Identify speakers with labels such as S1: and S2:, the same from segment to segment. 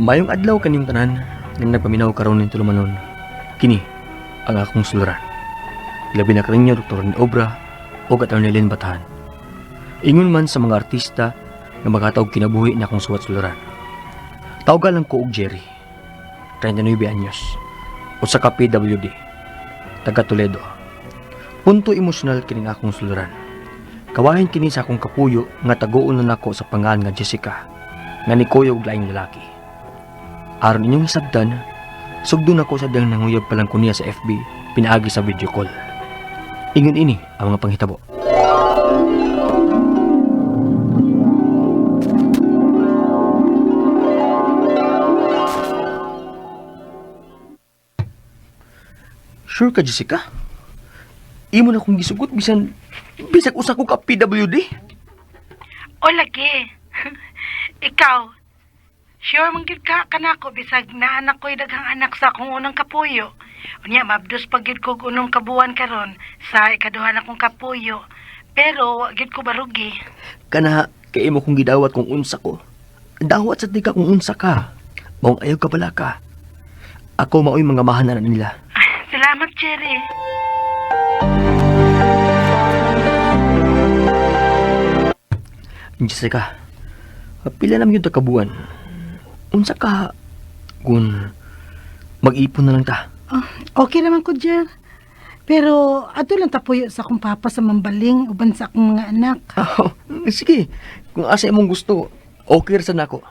S1: Mayong adlaw kaning tanan nga nagpaminaw karon ning tulumanon. Kini ang akong suluran. Labi na kaninyo Dr. ni Obra o Atty. Lynn Batahan. Ingon man sa mga artista na magataog kinabuhi na akong suwat suluran. Tawag lang ko og Jerry, 39 anyos, o sa PWD, taga Toledo. Punto emosyonal kini akong suluran. Kawahin kini sa akong kapuyo nga taguon na nako sa pangalan nga Jessica, nga ni kuya og laing lalaki. Aron inyong hisabtan, sugdon ako sa dang nanguyab palang ko niya sa FB, pinaagi sa video call. Ingon ini ang mga panghitabo. Sure ka, Jessica? Imo na kong gisugot bisag usa ko ka PWD.
S2: O lagi. Ikaw, sure mong gid ka kanako bisag naanak ko'y daghang anak sa akong unang kapuyo. Unya mabdos pag gid ko unong kabuan karon sa ikaduha na kong kapuyo. Pero wa gid ko barugi.
S1: Kana kay imo kong gidawat kung unsa ko. Dawat sa tika kung unsa ka. Maong ayaw ka bala ka. Ako mao'y mga mahanan nila.
S2: Salamat, Jerry.
S1: Jessica, pila naman yung takabuan. Unsa ka kung mag-ipon na lang ta.
S2: Okay naman ko, Jer. Pero ato lang tapuyo sa akong papa sa mambaling uban sa akong mga anak.
S1: Oh, sige, kung asa imong gusto, okay ra sa nako.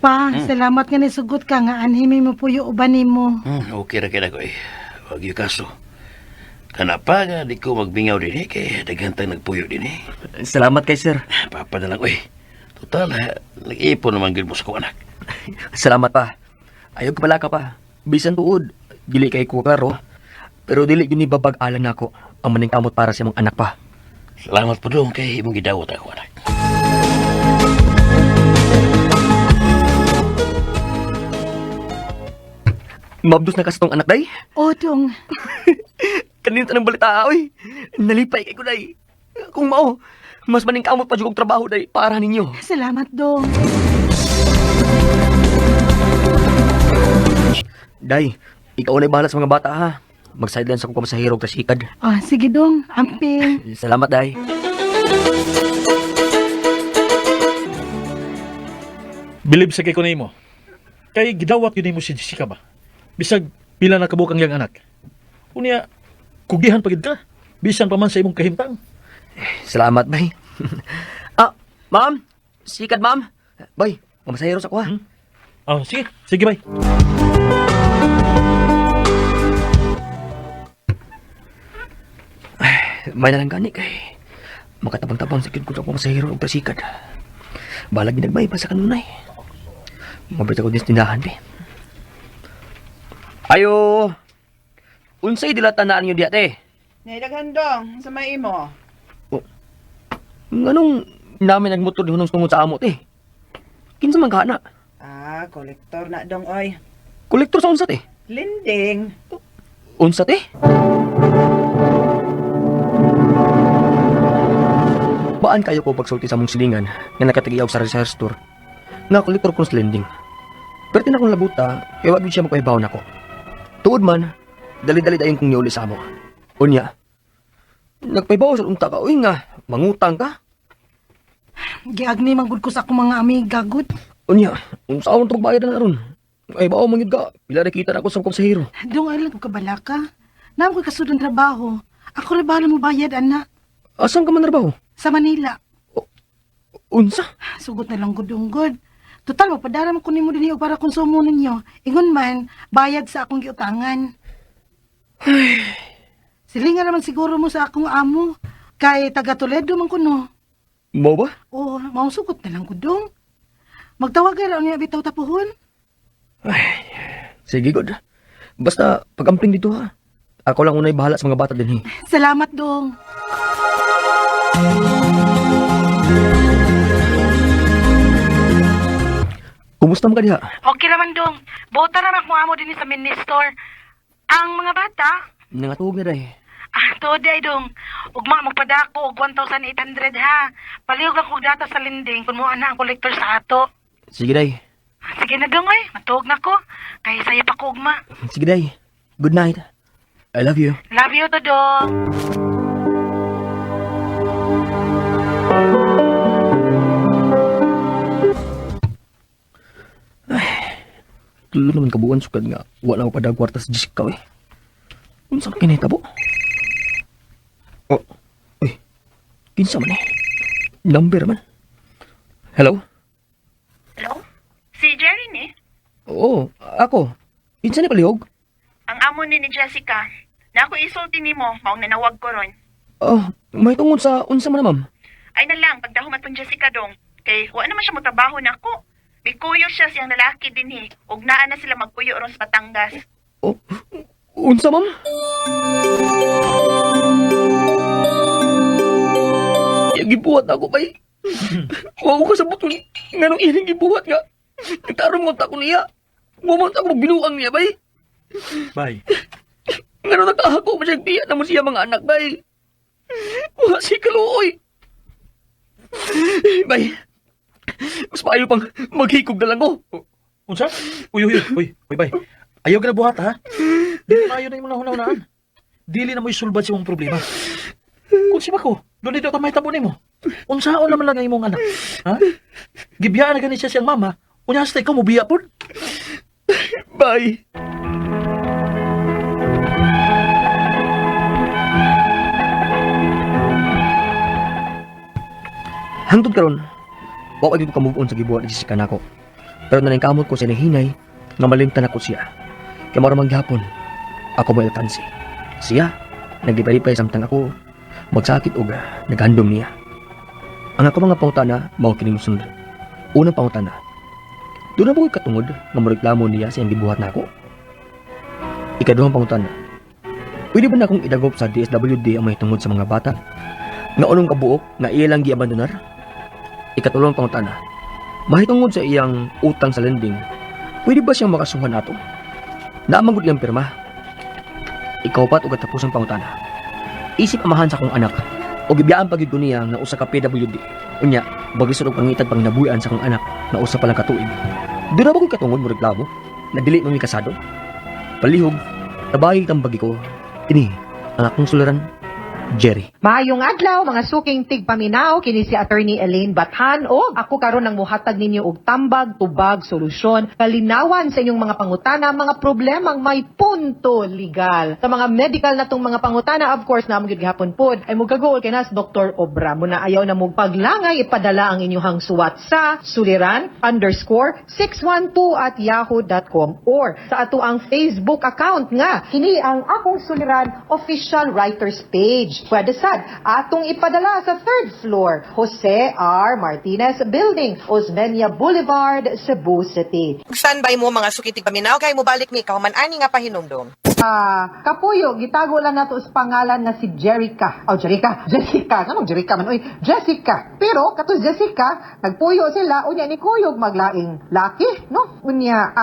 S2: Pa, salamat nga nisugot ka nga anhimi mo puyo uban nimo.
S3: Okay ra kaya ko eh. Huwag yung kaso. Kanapa nga di ko magbingaw din eh, kaya daghantang nagpuyo din eh.
S1: Salamat kay sir.
S3: Papa na lang, uy. Total, nag-iipon naman gud mo sa kong anak.
S1: Salamat pa. Ayaw ka pala ka pa. Bisan tuod, dili kay ko klaro. Pero dili yun ibabag-alang nako ang maning kamot para sa imong anak pa.
S3: Salamat po doon kay imong gidawat ako, anak.
S1: Mabdos na kasi tong anak, day.
S2: O, dong.
S1: Kanina tanang balita, oy. Nalipay kay ko, day. Kung mao, mas maning kamot pa jugog trabaho, day, para ninyo.
S2: Salamat, dong.
S1: Day, ikaw na'y bahala sa mga bata, ha. Mag-sideline sa kong pamasahiro og tasikad.
S2: Sige, dong. Amping.
S1: Salamat, day.
S4: Bilib sa kay ko na imo. Kay gidawat yun mo si Jessica ba? Bisag pila na kabukang yang anak. Unya, kugihan pagid ka. Bisan pa man sa imong kahimtang.
S1: Salamat, bay. Ma'am. Sikad, ma'am. Bay, pamasahiro sa ko, ha.
S4: Sige. Sige, bay.
S1: May nalang gani kay makatabang-tabang sakit ko sa pamasahiro og tasikad. Balag ginagbay pa sa kanunay. Mabita ko din sa tindahan, be. Ayo! Unsay dilatanaan niyo di ate?
S5: Naidaghan dong, sa may imo.
S1: Nganong namin nagmotor di hunong tungod sa amo, te? Kinsa man kana?
S5: Kolektor na dong, oy.
S1: Kolektor sa unsa, te?
S5: Linding.
S1: Unsa, te? Baan kayo ko pagsulti sa mong silingan nga nakatigiyaw sa research store? Nga kolektor kong slending. Pero tinakong labuta, kaya wag siya magpahibaw na ko. Tuod man, dali-dali dayon kong niuli sa amo. Unya, nagpahibaw sa unta ka, uy nga, mangutang ka?
S2: Giagni manggod ko sa akong mga amiga, good.
S1: Unya, unsa akong itong bayad na ron? Ay, bawa mangid ka, pila nakita na ako sa kong sahiro.
S2: Dong, ay lang ko kabala ka. Naam ko kasudong trabaho. Ako rin bahala mo bayad, anak.
S1: Asan ka man trabaho?
S2: Sa Manila.
S1: Unsa?
S2: Sugot na lang gudunggod. Total, mapadara mo kunin mo din para konsumo ninyo. Ingon man, bayad sa akong giutangan. Silingan naman siguro mo sa akong amo. Kay taga Toledo man kuno.
S1: Mo ba?
S2: O, maong sugot na lang gudong. Magtawagan raw niya bitaw tapuhon.
S1: Sige, good. Basta, pag-amping dito ha. Ako lang unay bahala sa mga bata din,
S2: Salamat, dong.
S1: Kumusta mo ka diha?
S2: Okay naman, dong. Bota naman kung amo din sa mini store. Ang mga bata,
S1: Nangatugod na day.
S2: Today dong. Ugma magpadako og 1,800 ha. Palihog lang kog data sa lending kun mo ana ang kolektor sa ato.
S1: Sige, day.
S2: Sige na dong oy, matuog na ko. Kay saya pa ko ugma.
S1: Sige, day. Good night. I love you.
S2: Love you to dong.
S1: Tulo naman kabuan sukad nga. Wala ko pa kwarta sa Jessica, eh. Unsang kinita po? Oh, uy. Kinsa man eh. Number man. Hello?
S6: Hello? Si Jerry ni?
S1: Oo, ako. Kinsa ni palihog?
S6: Ang amo ni Jessica. Na ako isulti ni mo, maong nanawag ko ron.
S1: Oh, may tungod sa unsa man, ma'am.
S6: Ay na lang, pagdahumat pang Jessica dong. Kay, wala naman siya mo trabaho na ako. May kuyo siya siyang lalaki din eh. Ug naa na sila magkuyo ron sa Batangas.
S1: Oh, unsa, ma'am? Yung gibuhat na ako, bay. Huwag ko kasabot kung nga nung iling gibuhat nga. Nagtarong mo ako niya. Huwag ako magbinuang niya, bay.
S4: Bay,
S1: Nga nung nakahako mo siyang tiyan na mo siya mga anak, bay. Wala si kaluoy. Bay, mas maayo pang maghikog na lang ko.
S4: unsa? Uy, bay. Ayaw ka na buhat, ha? Dili na ayaw na yung hunahunaan. Dili na mo isulbad si mong problema. Kung si Mako, doon dito ka may tabo mo. Unsaon naman lang ang imong anak. Ha? Gibiyaan na ganit siya siyang mama. Unya hasta ikaw mo biya po.
S1: Bay. Hangtod karon, wa gyud ko ka-move on sa gibuhat ni Jessica nako. Pero naning kamot ko sa hinay nga malimtan ako siya. Kaya mara maghapon, ako mo iltansi. Siya, naglipay-lipay samtang ako magsakit og naghandom niya. Ang ako mga pangutana mao kining sunod. Unang pangutana, doon na po katungod nga mareklamo niya sa iyang gibuhat nako. Ikaduhang pangutana, pwede ba na akong idagop sa DSWD ang may tungod sa mga bata nga unong kabuok nga ilang giabandonar? Ikatulong pangutana, mahitungod sa iyang utang sa lending, pwede ba siyang makasuhan ato? Naamang iyang pirma. Ikaw pat o katapusang pangutana, isip amahan sa akong anak o gibiyaan pagid ko niya nga usa ka PWD. Unya, bagisod og pangitag pang nabuyan sa akong anak na usa pa lang ka tuig. Doon na ba ko'y katungod mo reklamo na dili mo mi kasado? Palihog, tabay kang bagi ko. Ini, ang akong sularan, Jerry.
S7: Maayong adlaw mga suking tigpaminaw kini si Attorney Elaine Bathan o ako karon ang muhatag ninyo og tambag, tubag, solusyon, kalinawan sa inyong mga pangutana, mga problemang may punto legal. Sa mga medical na tong mga pangutana, of course, na gyud gihapon pod ay mugagool kay nas Dr. Obra. Muna ayaw na mong paglangay ipadala ang inyong suwat sa suliran_612@yahoo.com or sa ato ang Facebook account nga kini ang akong suliran official writers page. Pwede sad, atong ipadala sa 3rd floor, Jose R. Martinez Building, Osmeña Boulevard, Cebu City.
S8: Standby mo mga sukitig paminaw kay mo balik mi kahuman ani nga pahinumdum.
S7: Kapuyo, gitago lang nato sa pangalan na si Jerica. Jessica. Kanong Jerica man? Uy, Jessica. Pero, kato Jessica, nagpuyo sila, unya ni Kuyog maglaing laki, no? Unya,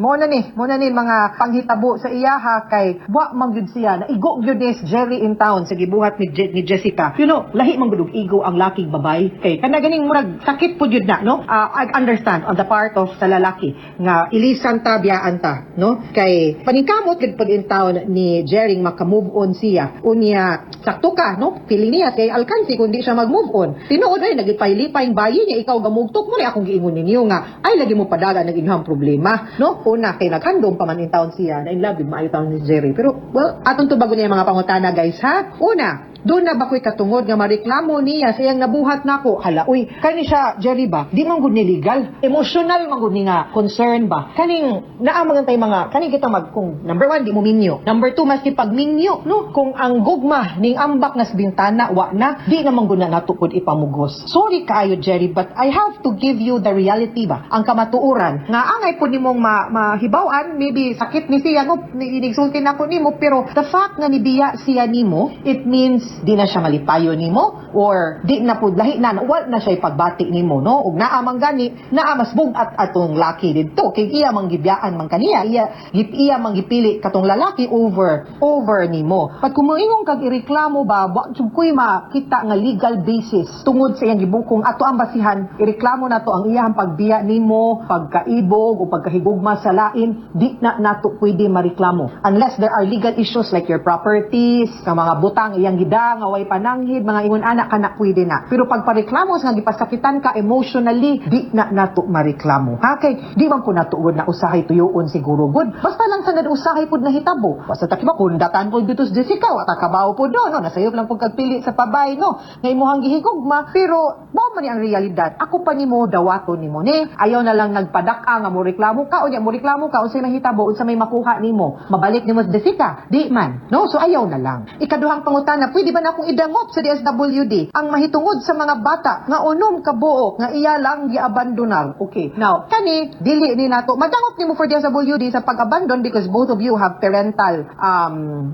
S7: muna ni mga panghitabo sa iyaha kay, wa manggid siya, na igo gyud ni Jerry in town sa gibuhat ni Jessica. You know, lahi manggudog igo ang laking babay. Kay, kana ganing murag sakit po yun na, no? I understand on the part of sa lalaki, nga ilisan ta, biyaan ta, no? Kay, paningkamot gid in town ni Jerry makamove on siya. Unya, sakto ka, no? Feeling niya kay alkansi kundi siya mag-move on. Tinuod ay nagipay-lipay bayi niya, ikaw gamugtok mo ni akong giingon ninyo nga ay lagi mo padala ng inyong problema, no? Una kay naghandom pa man in town siya na in love with maayo town ni Jerry. Pero well, atong tubago niya mga pangutana guys ha. Una, doon na ba ko'y katungod nga mareklamo niya sa iyang nabuhat nako? Hala, uy, kani siya, Jerry ba? Di man gud ni legal. Emotional man gud ni nga concern ba? Kaning naamang tay mga, kaning kita kung number 1, di mo minyo. Number 2, maski pag minyo, no? Kung ang gugma ning ambak nas bintana, wa na, di naman gud na natukod ipamugos. Sorry kaayo, Jerry, but I have to give you the reality ba? Ang kamatuuran. Nga angay po nimong mahibawan, maybe sakit ni siya, no? Inigsultin ako nimo, pero the fact nga nibiya siya nimo, it means di na siya malipayo nimo or di na pud lahi na wala na siya ipagbati nimo no ug naa man gani naa mas bugat atong laki didto kay iya man gibiyaan man kaniya iya man gipili katong lalaki over nimo pag kumuingon kag ireklamo ba wa jud koy makita nga legal basis tungod sa iyang gibukong ato ang basihan ireklamo nato ang iyang pagbiya nimo pagkaibog o pagkahigugma sa lain di na nato pwede mareklamo unless there are legal issues like your properties nga mga butang iyang gida nga way pananghid mga ingon anak kana pwede na pero pag pareklamo nga gipasakitan ka emotionally di na nato mareklamo ha kay di man ko natugod na usahay tuyoon siguro good basta lang sa usahay pud nahitabo basta takiba kundatan pud dito sa Jessica wa ta kabaw pud do no nasayop lang pud kagpili sa pabay no nga imuhang gihigugma pero mao man ni ang realidad ako pa nimo dawaton nimo ni ayaw na lang nagpadak-a nga mo reklamo ka unya mo reklamo ka unsay mahitabo unsa may makuha nimo mabalik nimo sa Jessica di man no so ayaw na lang ikaduhang pangutana pwede ba na akong idangop sa DSWD ang mahitungod sa mga bata nga unom ka buok nga iya lang giabandonar okay now kani dili ni nato madangop nimo for DSWD sa pag-abandon because both of you have parental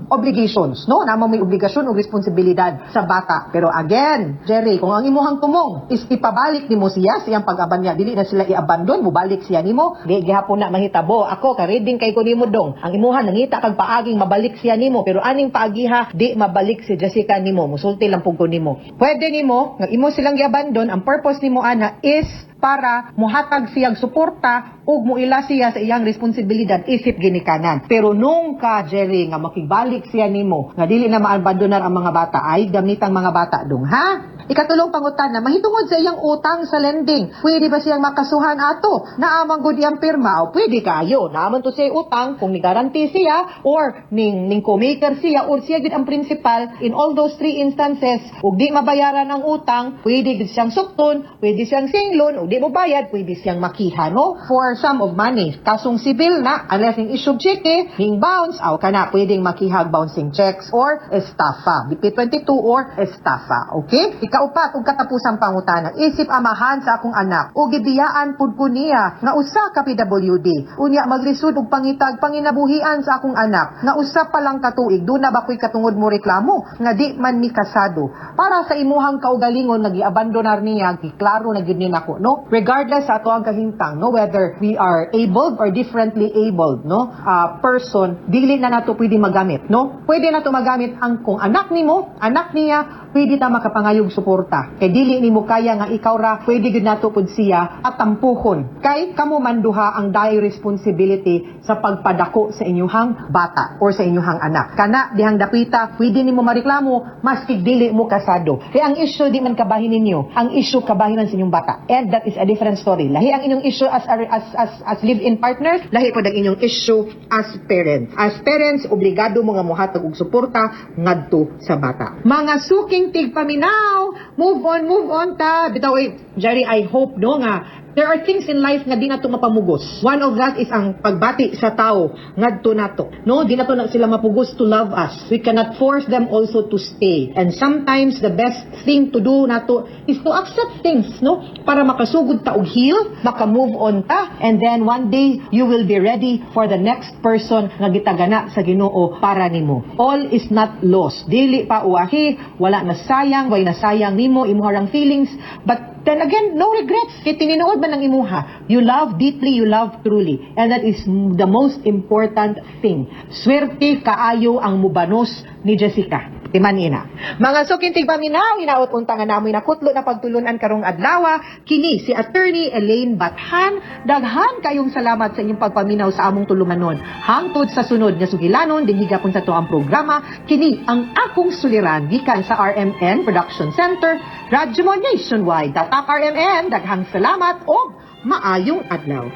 S7: obligations no namo may obligasyon o responsibilidad sa bata pero again Jerry kung ang imuhang tumong is ipabalik nimo siya siyang pag-aban niya dili na sila i-abandon mo balik siya nimo di gihapon na mahitabo ako ka reading kay ko nimo dong ang imuhan nangita kag paaging mabalik siya nimo pero aning paagiha di mabalik si Jessica nimo musulti lang pug ko nimo pwede nimo nga imo silang i-abandon ang purpose nimo ana is para muhatag siyang suporta ug muila siya sa iyang responsibilidad isip ginikanan. Pero nung ka Jerry nga makibalik siya nimo nga dili na maabandonar ang mga bata ay gamitang mga bata dong ha. Ikatulong pangutana mahitungod sa iyang utang sa lending. Pwede ba siyang makasuhan ato? Naamang gud iyang pirma o pwede kayo. Naaman to siya utang kung ni guarantee siya or ning co-maker siya or siya gid ang principal in all those three instances ug di mabayaran ang utang, pwede gid siyang sukton, pwede siyang singlon di mo bayad, pwede siyang makiha, no? For sum of money. Kasong sibil na, unless yung issue cheque, ning bounce, aw ka na, pwedeng makihag bouncing checks or estafa. BP22 or estafa, okay? Ikaupat, ug katapusang pangutana, isip amahan sa akong anak, o gibiyaan pud ko niya, nga usa ka PWD. Unya, maglisod og pangitag, panginabuhian sa akong anak, nga usa pa lang katuig, doon na ba ko'y katungod mo reklamo, nga di man mi kasado. Para sa imuhang kaugalingon, nag-abandonar niya, giklaro na gid ni nako, no? Regardless sa ato ang kahintang, no, whether we are abled or differently abled, no, person, dili na nato pwede magamit, no? Pwede nato magamit ang kung anak nimo, anak niya, pwede ta makapangayog suporta. Kay dili nimo kaya nga ikaw ra, pwede gid nato pud siya at tampuhon. Kay kamo manduha ang daay responsibility sa pagpadako sa inyuhang bata or sa inyuhang anak. Kana dihang dapita, pwede nimo mareklamo maski dili mo kasado. Kay ang issue di man kabahin ninyo, ang issue kabahinan sa inyong bata. And that is a different story. Lahi ang inyong issue as live-in partners, lahi po ang inyong issue as parents. As parents, obligado mo nga mohatag og suporta ngadto sa bata. Mga suking tigpaminaw, move on ta. Bitaw Jerry, I hope no nga there are things in life nga di nato mapamugos. One of that is ang pagbati sa tao ngadto nato. No, di nato na sila mapugos to love us. We cannot force them also to stay. And sometimes the best thing to do nato is to accept things, no? Para makasugod ta og heal, maka-move on ta, and then one day you will be ready for the next person nga gitagana sa Ginoo para nimo. All is not lost. Dili pa uwahi, wala na sayang, way na sayang nimo imuharang feelings, but then again, no regrets. Kaya tininood man ang imuha. You love deeply, you love truly. And that is the most important thing. Swerte kaayo ang mubanos ni Jessica. Timanina. Mga sukintig paminaw, hinaot untangan namoy na kutlo na pagtulunan karong adlawa. Kini si Attorney Elaine Bathan. Daghan kayong salamat sa inyong pagpaminaw sa among tulumanon. Hangtod sa sunod nga sugilanon, din higapon sa to ang programa. Kini ang akong suliran gikan sa RMN Production Center, Radyo Mo Nationwide. Tatak RMN, daghang salamat o maayong adlaw.